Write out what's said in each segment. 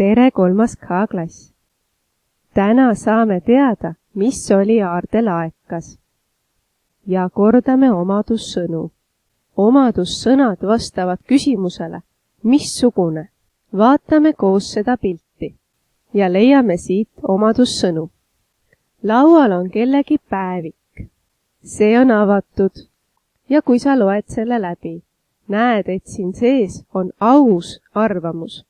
Tere 3. K-klass! Täna saame teada, mis oli Aardel aekas. Ja kordame omadussõnu. Omadussõnad vastavad küsimusele, missugune. Vaatame koos seda pilti ja leiame siit omadussõnu. Laual on kellegi päevik. See on avatud ja kui sa loed selle läbi, näed, et siin sees on aus arvamus,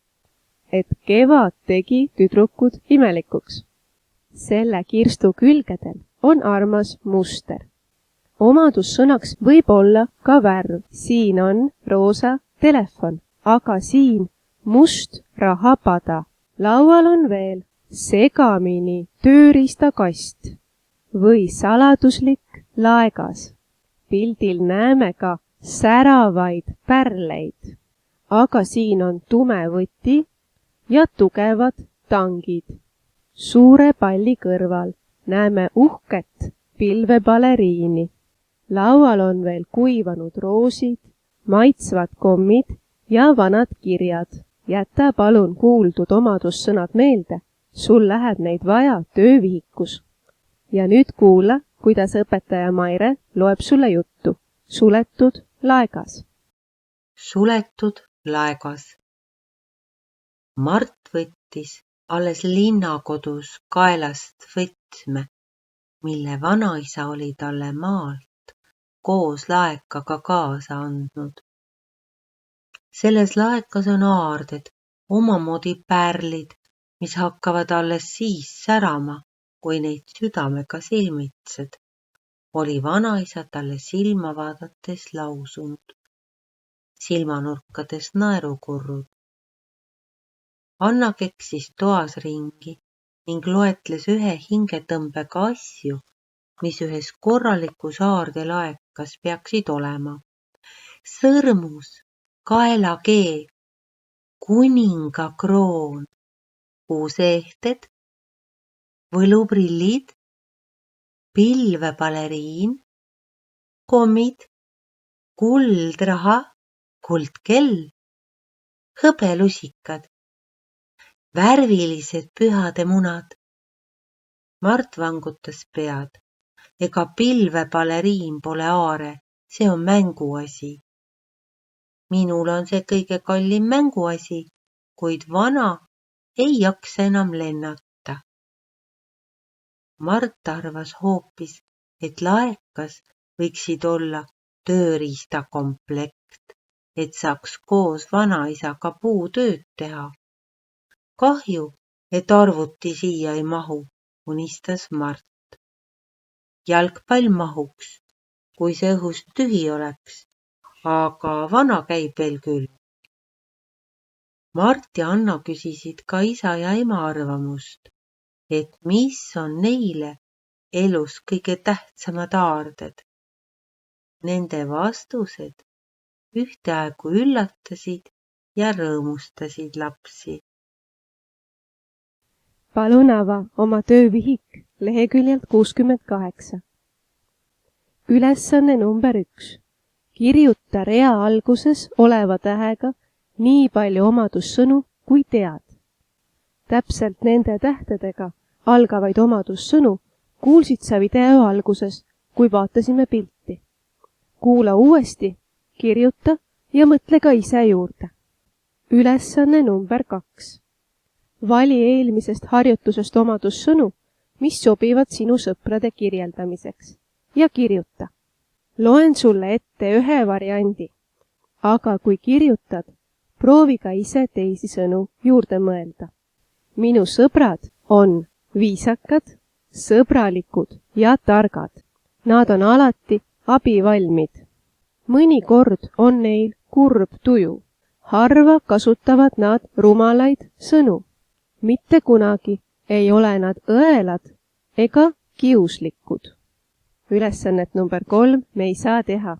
et kevad tegi tüdrukud imelikuks. Selle kirstu külgedel on armas muster. Omadussõnaks võib olla ka värv. Siin on roosa telefon, aga siin must rahapada. Laual on veel segamini tööriistakast või saladuslik laegas. Pildil näeme ka säravaid pärleid, aga siin on tume võti ja tugevad tangid. Suure palli kõrval näeme uhket pilvebaleriini. Laual on veel kuivanud roosid, maitsvad kommid ja vanad kirjad. Jäta palun kuuldud omadussõnad meelde, sul läheb neid vaja töövihikus. Ja nüüd kuula, kuidas õpetaja Maire loeb sulle juttu. Suletud laegas. Suletud laegas. Mart võttis alles linnakodus kaelast võtme, mille vanaisa oli talle maalt koos laekaga kaasa andnud. Selles laekas on aarded, omamoodi pärlid, mis hakkavad alles siis särama, kui neid südamega silmitsed, oli vanaisa talle silma vaadates lausunud. Silmanurkades naerukurrud. Anna keksis toas ringi ning loetles ühe hingetõmbega asju, mis ühes korralikus aardelaekas peaksid olema. Sõrmus, kaelakee, kuningakroon, kuuseehted, võluprillid, pilvebaleriin, kommid, kuldraha, kuldkell, hõbelusikad, värvilised pühade munad. Mart vangutas pead. Ega pilvebaleriin pole aare, see on mänguasi. Minul on see kõige kallim mänguasi, kuid vana ei jaksa enam lennata. Mart arvas hoopis, et laekas võiksid olla tööriistakomplekt, et saaks koos vanaisaga puutööd teha. Kahju, et arvuti siia ei mahu, unistas Mart. Jalgpall mahuks, kui see õhust tühi oleks, aga vana käib veel küll. Mart ja Anna küsisid ka isa ja ema arvamust, et mis on neile elus kõige tähtsamad aarded. Nende vastused ühtaegu üllatasid ja rõõmustasid lapsi. Palun ava oma töövihik leheküljelt 68. Ülesanne number 1. Kirjuta rea alguses oleva tähega nii palju omadussõnu, kui tead. Täpselt nende tähtedega algavaid omadussõnu kuulsid sa video alguses, kui vaatasime pilti. Kuula uuesti, kirjuta ja mõtle ka ise juurde. Ülesanne number 2. Vali eelmisest harjutusest omadussõnu, mis sobivad sinu sõprade kirjeldamiseks ja kirjuta. Loen sulle ette ühe variandi, aga kui kirjutad, proovi ka ise teisi sõnu juurde mõelda. Minu sõbrad on viisakad, sõbralikud ja targad. Nad on alati abivalmid. Mõnikord on neil kurb tuju. Harva kasutavad nad rumalaid sõnu. Mitte kunagi ei ole nad õelad ega kiuslikud. Ülesannet number 3 me ei saa teha.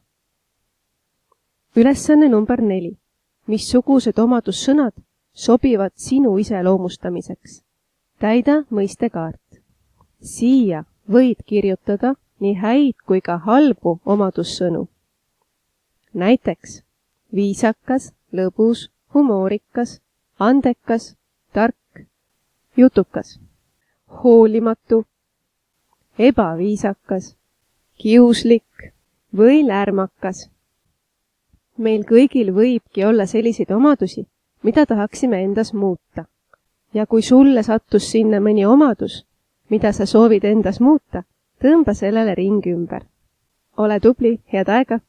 Ülesanne number 4. Missugused omadussõnad sobivad sinu iseloomustamiseks? Täida mõistekaart. Siia võid kirjutada nii häid kui ka halbu omadussõnu. Näiteks viisakas, lõbus, humoorikas, andekas, tark, jutukas, hoolimatu, ebaviisakas, kiuslik või lärmakas. Meil kõigil võibki olla selliseid omadusi, mida tahaksime endas muuta. Ja kui sulle sattus sinna mõni omadus, mida sa soovid endas muuta, tõmba sellele ring ümber. Ole tubli, head aega!